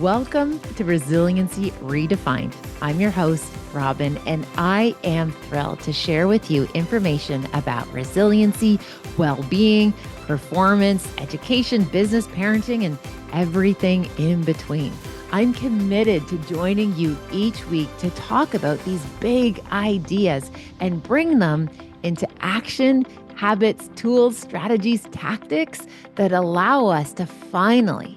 Welcome to Resiliency Redefined. I'm your host, Robyne, and I am thrilled to share with you information about resiliency, well-being, performance, education, business, parenting, and everything in between. I'm committed to joining you each week to talk about these big ideas and bring them into action, habits, tools, strategies, tactics that allow us to finally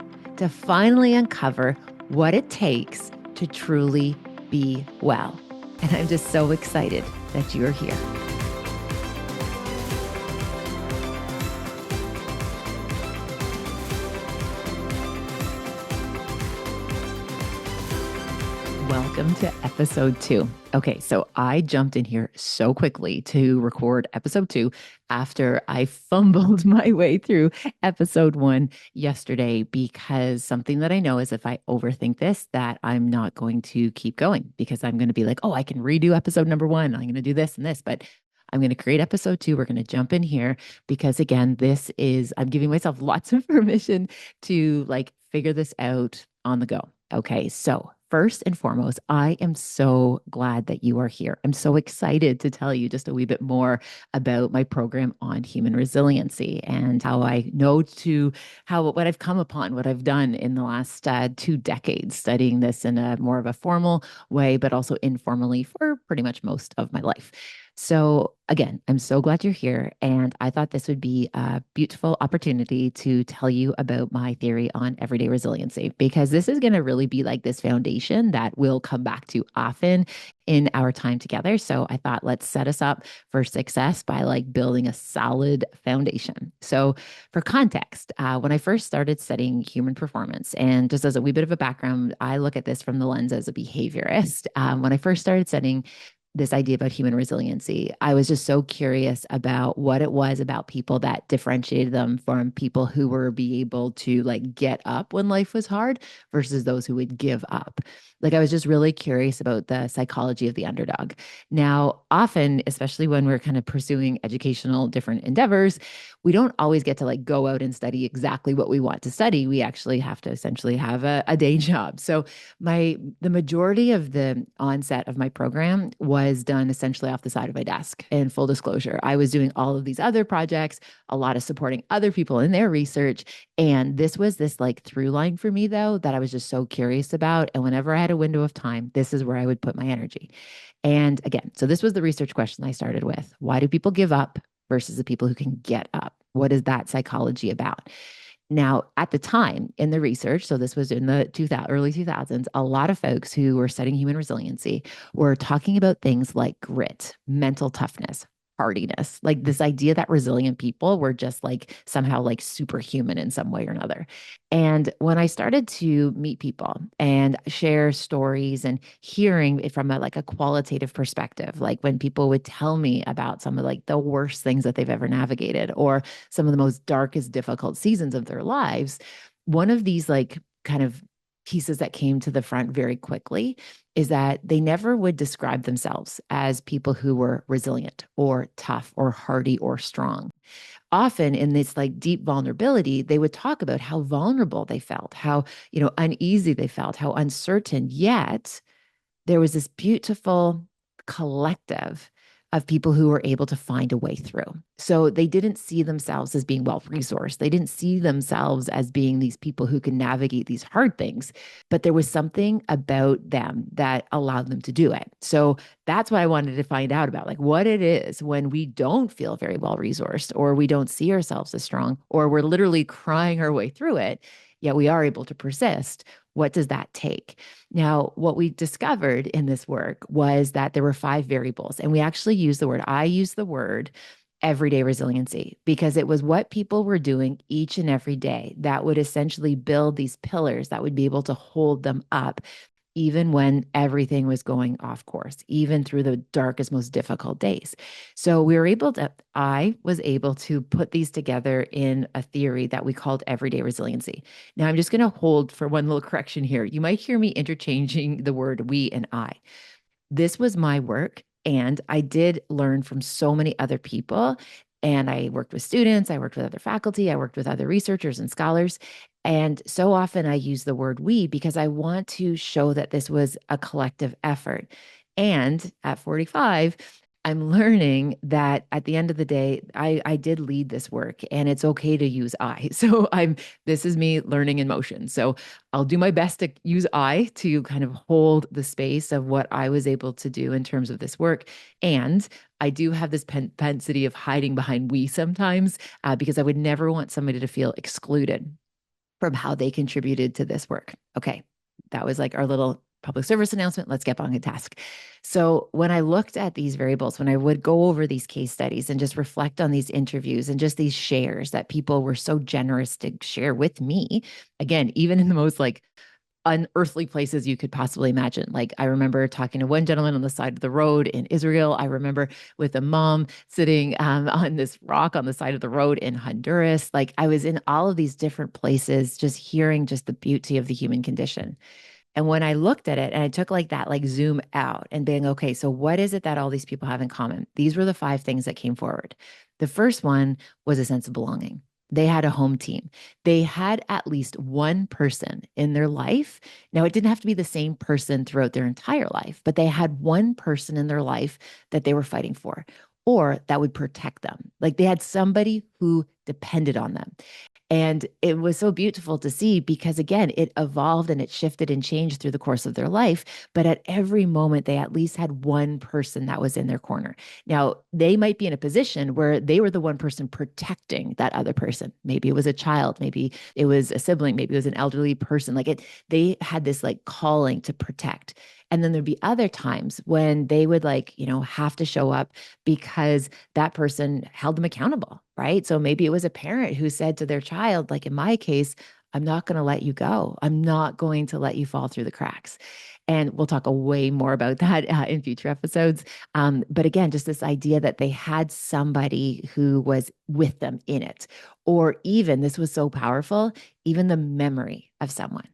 uncover what it takes to truly be well. And I'm just so excited that you're here. Welcome to episode 2. Okay, so I jumped in here so quickly to record episode 2 after I fumbled my way through episode 1 yesterday, because something that I know is if I overthink this, that I'm not going to keep going, because I'm going to be like, oh, I can redo episode number 1. I'm going to do this and this, but I'm going to create episode 2. We're going to jump in here because, again, I'm giving myself lots of permission to figure this out on the go. Okay, so first and foremost, I am so glad that you are here. I'm so excited to tell you just a wee bit more about my program on human resiliency and how I know what I've come upon, what I've done in the last 2 decades, studying this in a more of a formal way, but also informally for pretty much most of my life. So again, I'm so glad you're here. And I thought this would be a beautiful opportunity to tell you about my theory on everyday resiliency, because this is going to really be like this foundation that we'll come back to often in our time together. So I thought, let's set us up for success by building a solid foundation. So for context, when I first started studying human performance, and just as a wee bit of a background, I look at this from the lens as a behaviorist. When I first started studying this idea about human resiliency, I was just so curious about what it was about people that differentiated them from people who were be able to get up when life was hard versus those who would give up. I was just really curious about the psychology of the underdog. Now, often, especially when we're kind of pursuing educational different endeavors, we don't always get to go out and study exactly what we want to study. We actually have to essentially have a day job. So the majority of the onset of my program was done essentially off the side of my desk. In full disclosure, I was doing all of these other projects, a lot of supporting other people in their research. And this was this through line for me, though, that I was just so curious about. And whenever I had a window of time, this is where I would put my energy. And again, so this was the research question I started with. Why do people give up versus the people who can get up? What is that psychology about? Now, at the time in the research, so this was in the early 2000s, a lot of folks who were studying human resiliency were talking about things like grit, mental toughness, hardiness, this idea that resilient people were just somehow superhuman in some way or another. And when I started to meet people and share stories and hearing it from a qualitative perspective, when people would tell me about some of the worst things that they've ever navigated or some of the most darkest, difficult seasons of their lives, one of these kind of pieces that came to the front very quickly is that they never would describe themselves as people who were resilient or tough or hardy or strong. Often in this deep vulnerability, they would talk about how vulnerable they felt, how, uneasy they felt, how uncertain. Yet there was this beautiful collective of people who were able to find a way through. So they didn't see themselves as being well-resourced. They didn't see themselves as being these people who can navigate these hard things, but there was something about them that allowed them to do it. So that's what I wanted to find out about, what it is when we don't feel very well-resourced, or we don't see ourselves as strong, or we're literally crying our way through it, yet we are able to persist. What does that take? Now, what we discovered in this work was that there were 5 variables, and I use the word everyday resiliency, because it was what people were doing each and every day that would essentially build these pillars that would be able to hold them up even when everything was going off course, even through the darkest, most difficult days. So I was able to put these together in a theory that we called everyday resiliency. Now, I'm just going to hold for one little correction here. You might hear me interchanging the word we and I. This was my work, and I did learn from so many other people. And I worked with students, I worked with other faculty, I worked with other researchers and scholars. And so often I use the word we because I want to show that this was a collective effort. And at 45, I'm learning that at the end of the day, I did lead this work and it's okay to use I. So this is me learning in motion. So I'll do my best to use I to kind of hold the space of what I was able to do in terms of this work. And I do have this propensity of hiding behind we sometimes because I would never want somebody to feel excluded from how they contributed to this work. Okay, that was like our little public service announcement. Let's get on the task. So when I looked at these variables, when I would go over these case studies and just reflect on these interviews and just these shares that people were so generous to share with me, again, even in the most like unearthly places you could possibly imagine. Like I remember talking to one gentleman on the side of the road in Israel. I remember with a mom sitting on this rock on the side of the road in Honduras. Like I was in all of these different places, just hearing just the beauty of the human condition. And when I looked at it and I took like that, like zoom out and being, okay, so what is it that all these people have in common? These were the five things that came forward. The first one was a sense of belonging. They had a home team. They had at least one person in their life. Now, it didn't have to be the same person throughout their entire life, but they had one person in their life that they were fighting for or that would protect them. Like they had somebody who depended on them. And it was so beautiful to see because, again, it evolved and it shifted and changed through the course of their life. But at every moment, they at least had one person that was in their corner. Now, they might be in a position where they were the one person protecting that other person. Maybe it was a child, maybe it was a sibling, maybe it was an elderly person. They had this like calling to protect. And then there'd be other times when they would have to show up because that person held them accountable, right? So maybe it was a parent who said to their child, like in my case, I'm not going to let you go. I'm not going to let you fall through the cracks. And we'll talk a way more about that in future episodes. But again, just this idea that they had somebody who was with them in it, or even this was so powerful, even the memory of someone,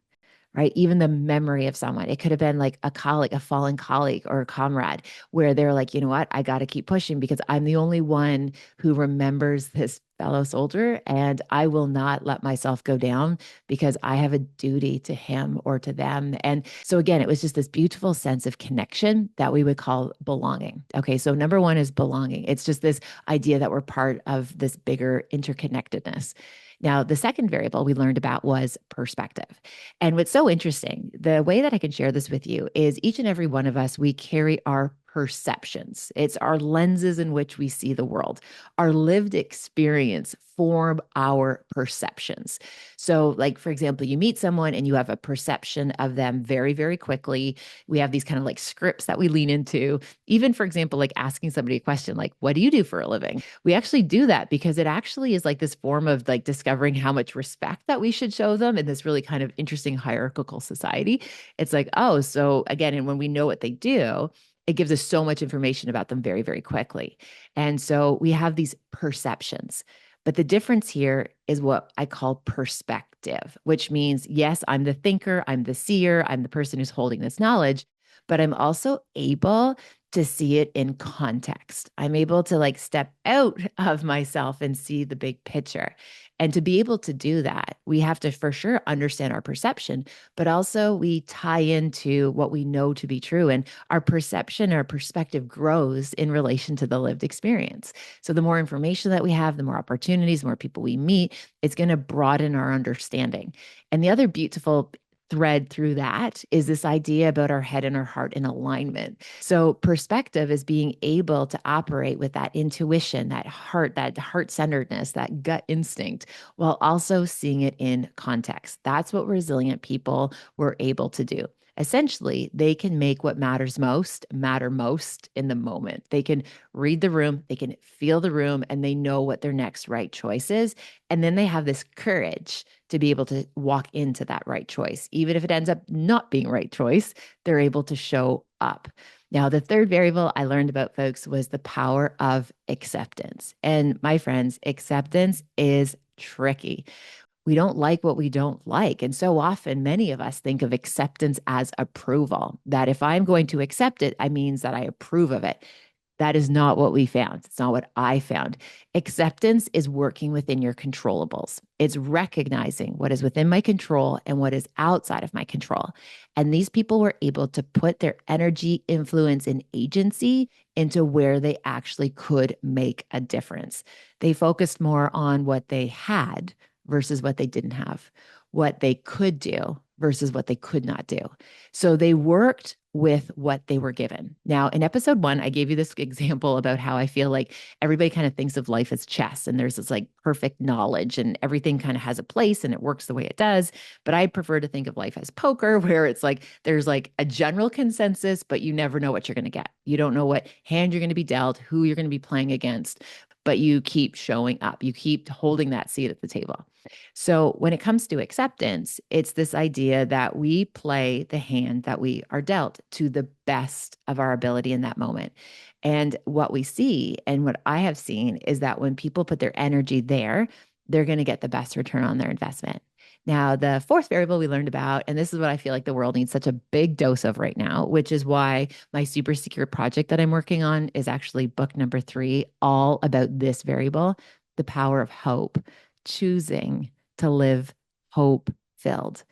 right? Even the memory of someone. It could have been like a colleague, a fallen colleague or a comrade, where they're like, you know what? I got to keep pushing because I'm the only one who remembers this fellow soldier and I will not let myself go down because I have a duty to him or to them. And so again, it was just this beautiful sense of connection that we would call belonging. Okay, so number one is belonging. It's just this idea that we're part of this bigger interconnectedness. Now, the second variable we learned about was perspective. And what's so interesting, the way that I can share this with you is each and every one of us, we carry our perceptions. It's our lenses in which we see the world. Our lived experience form our perceptions. So, like, for example, you meet someone and you have a perception of them very, very quickly. We have these kind of like scripts that we lean into. Even, for example, like asking somebody a question like, what do you do for a living? We actually do that because it actually is like this form of like discovering how much respect that we should show them in this really kind of interesting hierarchical society. It's like, oh, so again, and when we know what they do, it gives us so much information about them very, very quickly. And so we have these perceptions. But the difference here is what I call perspective, which means, yes, I'm the thinker, I'm the seer, I'm the person who's holding this knowledge, but I'm also able to see it in context. I'm able to like step out of myself and see the big picture. And to be able to do that, we have to for sure understand our perception, but also we tie into what we know to be true. And our perception, our perspective grows in relation to the lived experience. So the more information that we have, the more opportunities, the more people we meet, it's going to broaden our understanding. And the other beautiful thread through that is this idea about our head and our heart in alignment. So perspective is being able to operate with that intuition, that heart-centeredness, that gut instinct, while also seeing it in context. That's what resilient people were able to do. Essentially, they can make what matters most matter most in the moment. They can read the room, they can feel the room, and they know what their next right choice is. And then they have this courage to be able to walk into that right choice. Even if it ends up not being right choice, they're able to show up. Now, the third variable I learned about, folks, was the power of acceptance. And my friends, acceptance is tricky. We don't like what we don't like. And so often, many of us think of acceptance as approval, that if I'm going to accept it, it means that I approve of it. That is not what we found. It's not what I found. Acceptance is working within your controllables. It's recognizing what is within my control and what is outside of my control. And these people were able to put their energy, influence, and agency into where they actually could make a difference. They focused more on what they had versus what they didn't have, what they could do versus what they could not do. So they worked with what they were given. Now, in episode one, I gave you this example about how I feel like everybody kind of thinks of life as chess and there's this like perfect knowledge and everything kind of has a place and it works the way it does. But I prefer to think of life as poker, where it's like there's like a general consensus, but you never know what you're going to get. You don't know what hand you're going to be dealt, who you're going to be playing against, but you keep showing up. You keep holding that seat at the table. So when it comes to acceptance, it's this idea that we play the hand that we are dealt to the best of our ability in that moment. And what we see and what I have seen is that when people put their energy there, they're going to get the best return on their investment. Now, the fourth variable we learned about, and this is what I feel like the world needs such a big dose of right now, which is why my super secret project that I'm working on is actually book number 3, all about this variable, the power of hope, choosing to live hope filled,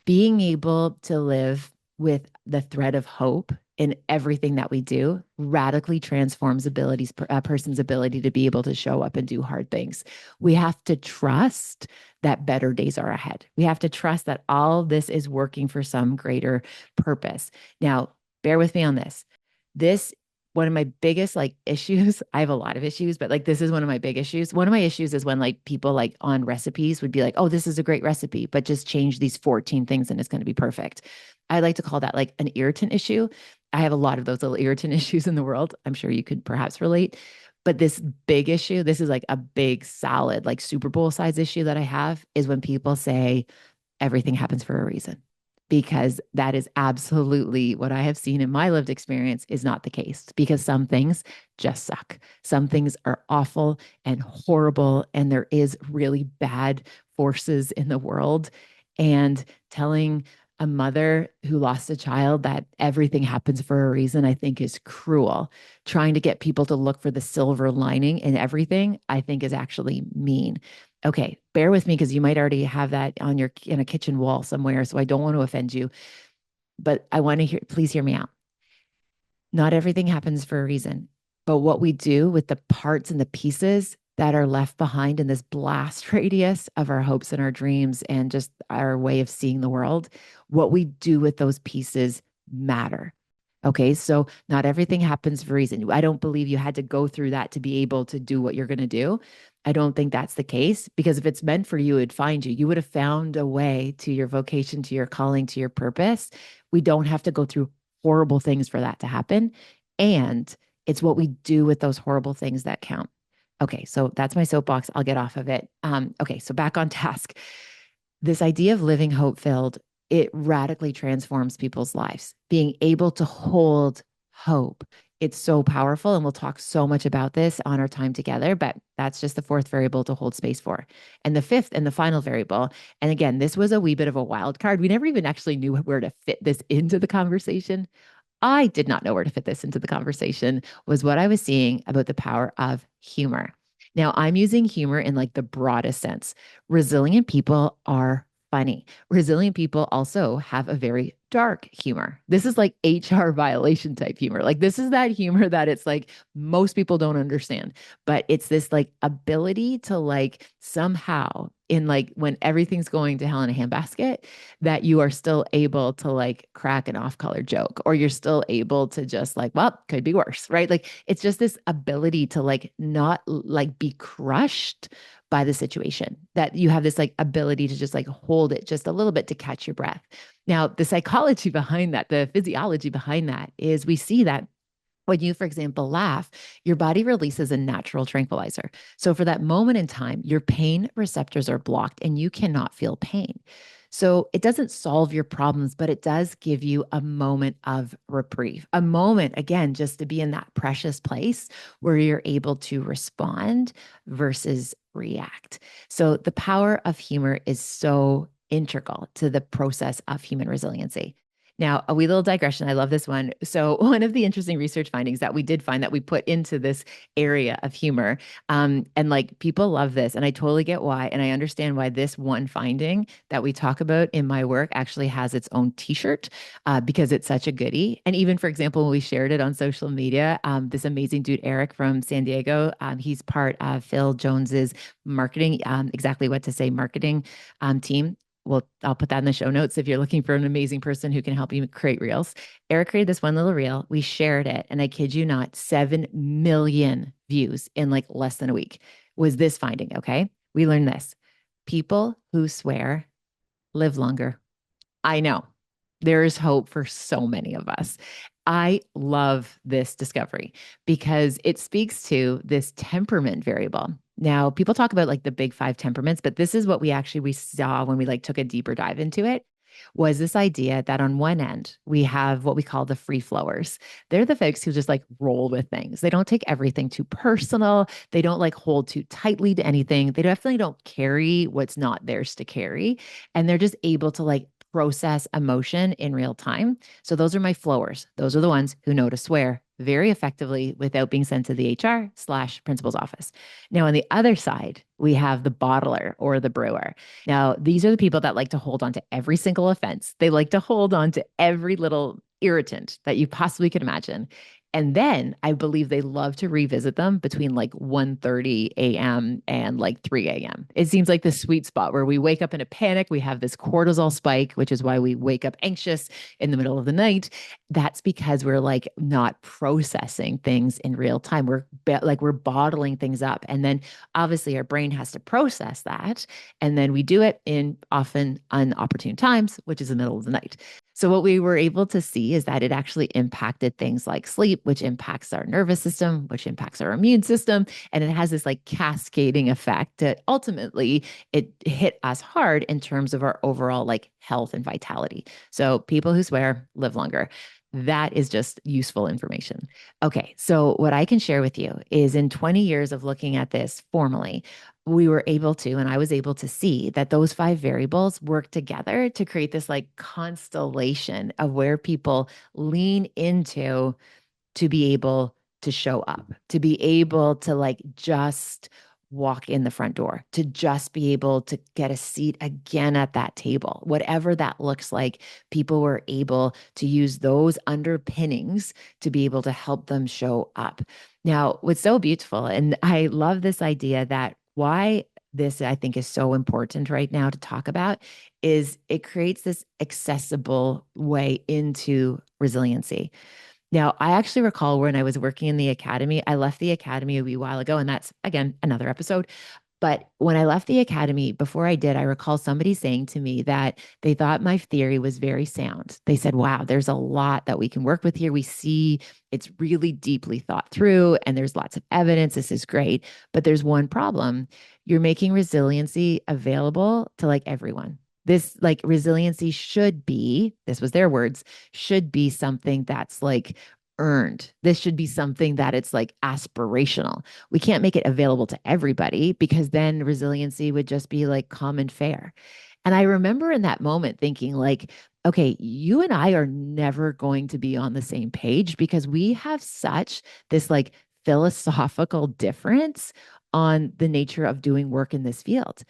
being able to live with the thread of hope in everything that we do radically transforms a person's ability to be able to show up and do hard things. We have to trust that better days are ahead. We have to trust that all this is working for some greater purpose. Now, bear with me on this. This one of my biggest like issues, I have a lot of issues, but like this is one of my big issues. One of my issues is when like people like on recipes would be like, oh, this is a great recipe, but just change these 14 things and it's going to be perfect. I like to call that like an irritant issue. I have a lot of those little irritant issues in the world. I'm sure you could perhaps relate. But this big issue, this is like a big, solid, like Super Bowl size issue that I have is when people say everything happens for a reason, because that is absolutely what I have seen in my lived experience is not the case, because some things just suck. Some things are awful and horrible, and there is really bad forces in the world. And telling a mother who lost a child that everything happens for a reason, I think is cruel. Trying to get people to look for the silver lining in everything, I think is actually mean. Okay, bear with me because you might already have that on your in a kitchen wall somewhere, so I don't want to offend you, but I want to hear, please hear me out. Not everything happens for a reason, but what we do with the parts and the pieces that are left behind in this blast radius of our hopes and our dreams and just our way of seeing the world, what we do with those pieces matter. Okay, so not everything happens for a reason. I don't believe you had to go through that to be able to do what you're going to do. I don't think that's the case, because if it's meant for you, it'd find you. You would have found a way to your vocation, to your calling, to your purpose. We don't have to go through horrible things for that to happen. And it's what we do with those horrible things that count. Okay, so that's my soapbox. I'll get off of it. Okay, so back on task. This idea of living hope filled, it radically transforms people's lives. Being able to hold hope, it's so powerful. And we'll talk so much about this on our time together, but that's just the fourth variable to hold space for. And the fifth and the final variable, and again, this was a wee bit of a wild card. We never even actually knew where to fit this into the conversation. I did not know where to fit this into the conversation, was what I was seeing about the power of humor. Now, I'm using humor in like the broadest sense. Resilient people are funny. Resilient people also have a very dark humor. This is like HR violation type humor. Like this is that humor that it's like most people don't understand, but it's this like ability to like somehow in like when everything's going to hell in a handbasket, that you are still able to like crack an off-color joke, or you're still able to just like, well, could be worse, right? Like it's just this ability to like not like be crushed by the situation, that you have this like ability to just like hold it just a little bit to catch your breath. Now, the psychology behind that, the physiology behind that is we see that when you, for example, laugh, your body releases a natural tranquilizer. So for that moment in time, your pain receptors are blocked and you cannot feel pain. So it doesn't solve your problems, but it does give you a moment of reprieve, a moment, again, just to be in that precious place where you're able to respond versus react. So the power of humor is so integral to the process of human resiliency. Now, a wee little digression. I love this one. So, one of the interesting research findings that we did find that we put into this area of humor, and like people love this, and I totally get why, and I understand why this one finding that we talk about in my work actually has its own T-shirt, because it's such a goodie. And even, for example, when we shared it on social media, this amazing dude Erick from San Diego, he's part of Phil Jones's marketing, exactly what to say marketing team. Well, I'll put that in the show notes if you're looking for an amazing person who can help you create reels. Erick created this one little reel. We shared it, and I kid you not, 7 million views in like less than a week was this finding. Okay. We learned this: people who swear live longer. I know there is hope for so many of us. I love this discovery because it speaks to this temperament variable. Now, people talk about like the big five temperaments, but this is what we saw when we like took a deeper dive into it, was this idea that on one end we have what we call the free flowers. They're the folks who just like roll with things. They don't take everything too personal. They don't like hold too tightly to anything. They definitely don't carry what's not theirs to carry. And they're just able to like process emotion in real time. So those are my flowers. Those are the ones who know to swear very effectively without being sent to the HR/principal's office. Now, on the other side, we have the bottler or the brewer. Now, these are the people that like to hold on to every single offense. They like to hold on to every little irritant that you possibly could imagine. And then I believe they love to revisit them between like 1:30 a.m. and like 3 a.m. It seems like the sweet spot where we wake up in a panic. We have this cortisol spike, which is why we wake up anxious in the middle of the night. That's because we're like not processing things in real time. We're bottling things up. And then obviously our brain has to process that. And then we do it in often unopportune times, which is the middle of the night. So, what we were able to see is that it actually impacted things like sleep, which impacts our nervous system, which impacts our immune system. And it has this like cascading effect that ultimately it hit us hard in terms of our overall like health and vitality. So, people who swear live longer. That is just useful information. Okay, so what I can share with you is in 20 years of looking at this formally, we were able to, and I was able to see that those five variables work together to create this like constellation of where people lean into to be able to show up, to be able to like just walk in the front door, to just be able to get a seat again at that table, whatever that looks like. People were able to use those underpinnings to be able to help them show up. Now, what's so beautiful, and I love this idea that why this I think is so important right now to talk about, is it creates this accessible way into resiliency. Now, I actually recall when I was working in the academy, I left the academy a wee while ago, and that's again another episode. But when I left the academy, before I did, I recall somebody saying to me that they thought my theory was very sound. They said, wow, there's a lot that we can work with here. We see it's really deeply thought through, and there's lots of evidence. This is great. But there's one problem: you're making resiliency available to like everyone. This like resiliency should be, this was their words, should be something that's like earned. This should be something that it's like aspirational. We can't make it available to everybody because then resiliency would just be like common fare. And I remember in that moment thinking, like, okay, you and I are never going to be on the same page because we have such this like philosophical difference on the nature of doing work in this field.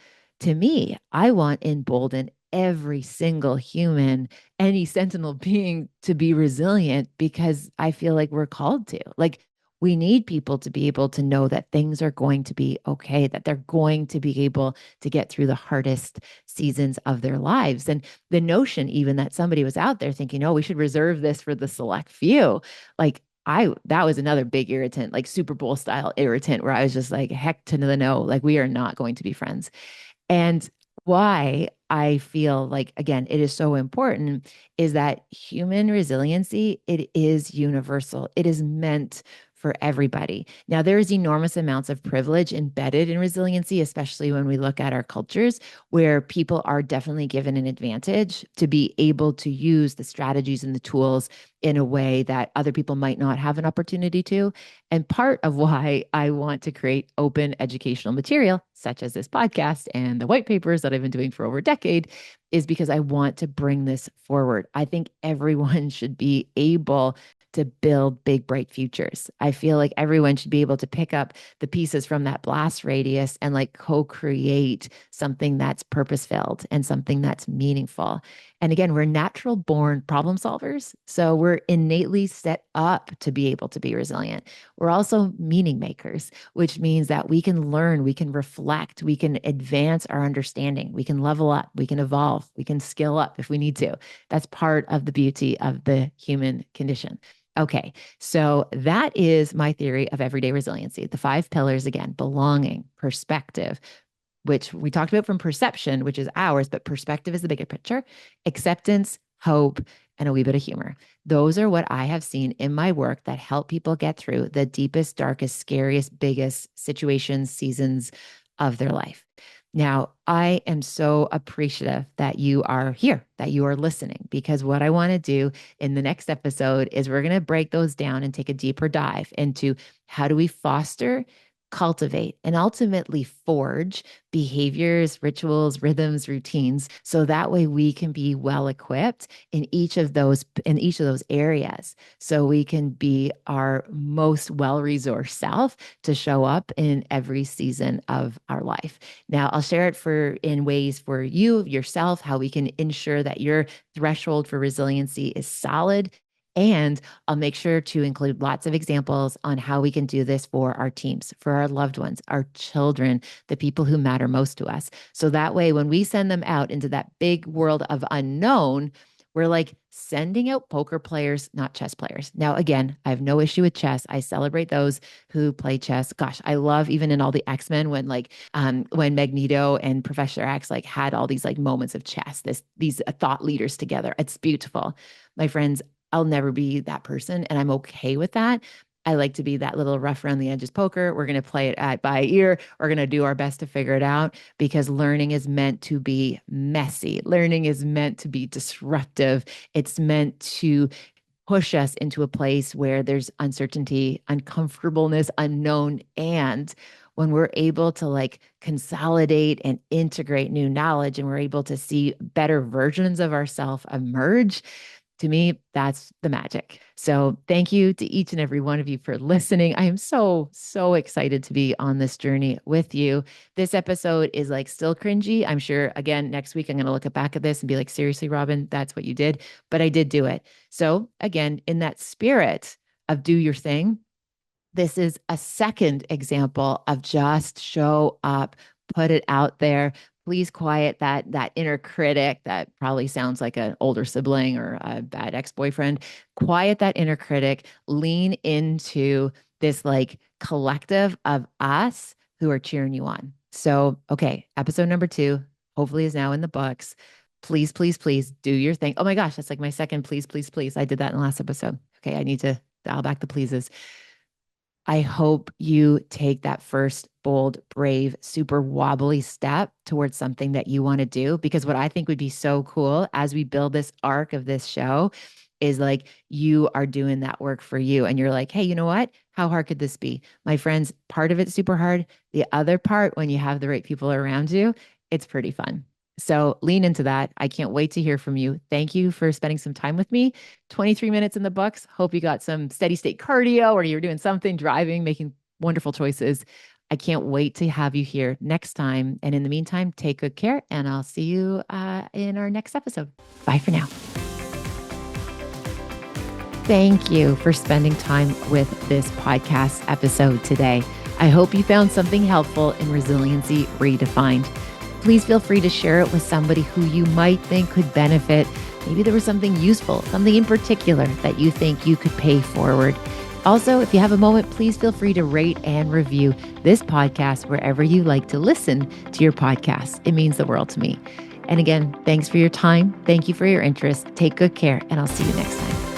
To me, I want embolden every single human, any sentinel being to be resilient because I feel like we're called to. Like, we need people to be able to know that things are going to be okay, that they're going to be able to get through the hardest seasons of their lives. And the notion, even that somebody was out there thinking, oh, we should reserve this for the select few, like, that was another big irritant, like Super Bowl style irritant, where I was just like, heck to the no, like, we are not going to be friends. And why I feel like, again, it is so important is that human resiliency, it is universal. It is meant for everybody. Now, there is enormous amounts of privilege embedded in resiliency, especially when we look at our cultures where people are definitely given an advantage to be able to use the strategies and the tools in a way that other people might not have an opportunity to. And part of why I want to create open educational material, such as this podcast and the white papers that I've been doing for over a decade, is because I want to bring this forward. I think everyone should be able to build big, bright futures. I feel like everyone should be able to pick up the pieces from that blast radius and like co-create something that's purpose-filled and something that's meaningful. And again, we're natural born problem solvers. So we're innately set up to be able to be resilient. We're also meaning makers, which means that we can learn, we can reflect, we can advance our understanding, we can level up, we can evolve, we can skill up if we need to. That's part of the beauty of the human condition. Okay, so that is my theory of everyday resiliency. The 5 pillars again: belonging, perspective, which we talked about from perception, which is ours, but perspective is the bigger picture, acceptance, hope, and a wee bit of humor. Those are what I have seen in my work that help people get through the deepest, darkest, scariest, biggest situations, seasons of their life. Now, I am so appreciative that you are here, that you are listening, because what I want to do in the next episode is we're going to break those down and take a deeper dive into how do we foster, cultivate, and ultimately forge behaviors, rituals, rhythms, routines, so that way we can be well equipped in each of those areas, so we can be our most well-resourced self to show up in every season of our life. Now, I'll share it in ways for you yourself, how we can ensure that your threshold for resiliency is solid. And I'll make sure to include lots of examples on how we can do this for our teams, for our loved ones, our children, the people who matter most to us. So that way, when we send them out into that big world of unknown, we're like sending out poker players, not chess players. Now, again, I have no issue with chess. I celebrate those who play chess. Gosh, I love even in all the X-Men when Magneto and Professor X like had all these like moments of chess, these thought leaders together. It's beautiful. My friends, I'll never be that person, and I'm okay with that. I like to be that little rough around the edges poker. We're going to play it by ear. We're going to do our best to figure it out, because learning is meant to be messy. Learning is meant to be disruptive. It's meant to push us into a place where there's uncertainty, uncomfortableness, unknown. And when we're able to like consolidate and integrate new knowledge, and we're able to see better versions of ourselves emerge, to me, that's the magic. So thank you to each and every one of you for listening. I am so, so excited to be on this journey with you. This episode is like still cringy. I'm sure, again, next week, I'm going to look back at this and be like, seriously, Robyne, that's what you did. But I did do it. So again, in that spirit of do your thing, this is a second example of just show up, put it out there. Please quiet that inner critic that probably sounds like an older sibling or a bad ex-boyfriend. Quiet that inner critic, lean into this like collective of us who are cheering you on. So, okay, episode number 2 hopefully is now in the books. Please, please, please do your thing. Oh my gosh, that's like my second please, please, please. I did that in the last episode. Okay, I need to dial back the pleases. I hope you take that first bold, brave, super wobbly step towards something that you want to do. Because what I think would be so cool as we build this arc of this show is like you are doing that work for you. And you're like, hey, you know what? How hard could this be? My friends, part of it's super hard. The other part, when you have the right people around you, it's pretty fun. So lean into that. I can't wait to hear from you. Thank you for spending some time with me. 23 minutes in the books. Hope you got some steady state cardio, or you're doing something, driving, making wonderful choices. I can't wait to have you here next time. And in the meantime, take good care, and I'll see you in our next episode. Bye for now. Thank you for spending time with this podcast episode today. I hope you found something helpful in Resiliency Redefined. Please feel free to share it with somebody who you might think could benefit. Maybe there was something useful, something in particular that you think you could pay forward. Also, if you have a moment, please feel free to rate and review this podcast wherever you like to listen to your podcast. It means the world to me. And again, thanks for your time. Thank you for your interest. Take good care, and I'll see you next time.